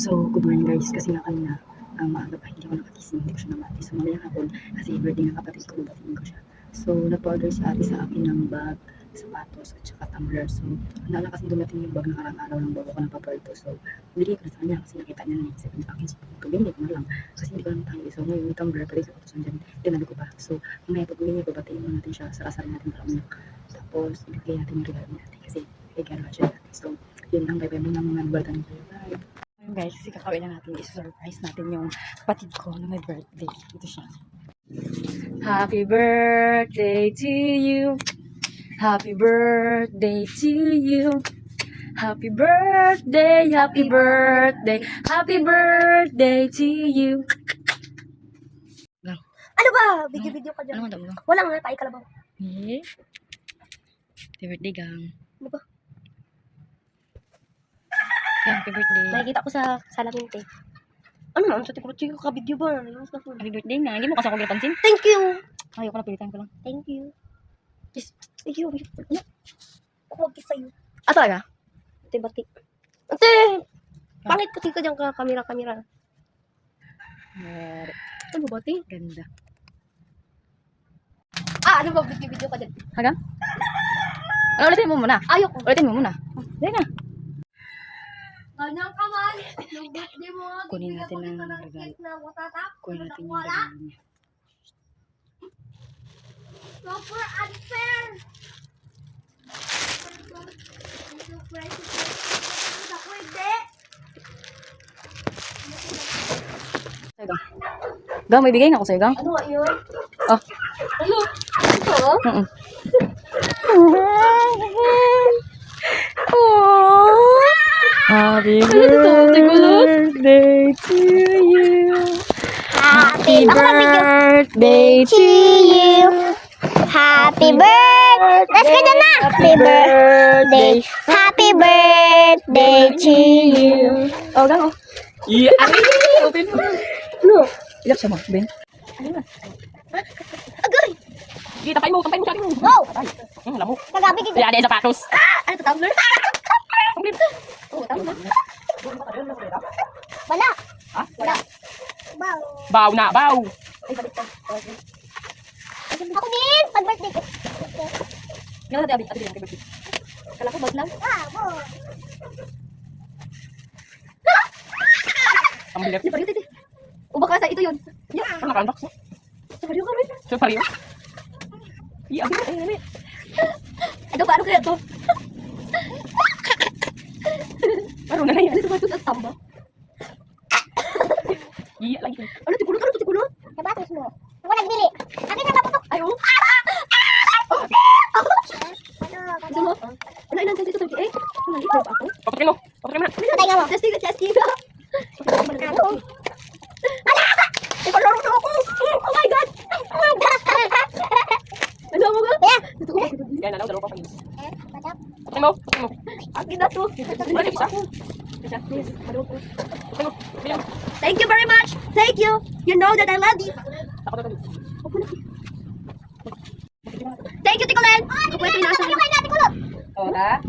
So, good morning guys. Kasi nga kanina, maaga pa, hindi ko nakagising, hindi ko siya namati. So, mamayang hapon, kasi birthday ng kapatid ko, babatiin ko siya. So, nagpa-order si ate sa akin ng bag, sapatos, at saka tumbler. So, naalala kasi dumating yung bag ng karang araw ng bago ko ng paparto. So, binigay ko na sa kanya kasi nakita niya na sabi niya, akin so, binigay ko na lang. Kasi hindi ko naman tayo. So, ngayon yung tumbler, pwede sa utosan dyan, tinalo ko pa. So, mamaya pag uwi niya, babatiin mo natin siya, sarasari natin para umiyak. Tapos, ibigay natin yung regalo niya ate kasi regalo siya natin. So, yun lang, bye-bye muna mga birthday ko. Bye! Guys, kasi kakawin na natin, i-surprise natin yung kapatid ko na may birthday. Ito siya. Happy birthday to you. Happy birthday to you. Happy birthday, happy birthday, happy birthday to you. Ano ba? Video ka dyan. Ano mo? Wala nga, tayo kalabaw. Eh? Happy birthday, gang. Ano ba? Happy birthday. Nakikita ko sa salamin, te. Ano na? Sa tikro-chiko ka video ba? Happy birthday nga. Hindi mo kasi ako pinapansin. Thank you! Ayaw ko na, pilitan ko lang. Thank you. Yes. Thank you. Ako mag-kiss sa'yo. Ah, talaga? Ate, batik. Ate! Pangit puti ka dyan ka, kamera. Ano ba, te? Ganda. Ano ba? Video ka dyan. Hagang? Ano, ulitin mo muna. Ayoko. Ulitin mo muna. Dahil na. Ganyan ka man. Yung birthday mo. Kunin natin ng regalo. Kunin natin yung regalo niya. Super unfair. Super Ako hindi. Sa'yo, Gang. Gang, may bigay nga ako sa'yo, Gang. Ano nga yun? Oh. Ano? Ito? Oh. Happy birthday to you. Happy birthday to you. Happy birthday! Let's go na! Happy birthday! Happy birthday to you! Oh, Gang, oh. Yeah. Open mo. Ano? Ilap siya mo, Ben. Ano ba? Agay! Sige, tampay mo sa atin mo. Wow! Lamok. Kagabi kita. Kaya ada sapatos. Ano ito? Tumbler? Oh, tumbler. Wala! Ha? Wala. Wow! Baw na, baw. Ay, balik ka. Ako din! Pag-birthday ko. Yan natin, Abi. Ate, birthday. Kala ko bag lang. Wow! Tumbler. Di ba yun, titi? O baka sa ito yun? Ano naka-unbox mo? Sa kaliw ka rin. So, pariyo. Iya, Abi. Ay. Ano ba? Ano kaya ito? Ano na yan? Ano ito ba ito? At tamba? Iya, lagi. Ano tikulo? Ano tikulo? Nabatos mo. Ako nagbili. Akin na naputok. Ay, oh. Ano mo? Ano ilan dito 38? Ano dito ba ako? Papakin mo. Papakin mo. Patay nga mo. Testing. Ano? Ikolorong na ako. Oh my God. Ano mo ba? Yan, ano, dalawa pa pa yun. Papakin mo. Akin na to. Wala na isa. Please, maloko. Papakin mo. Bilang. Thank you very much. Thank you. You know that I love you. Ako na. Thank you, Tikolen. Ako ito yung nasa. Oh, ha?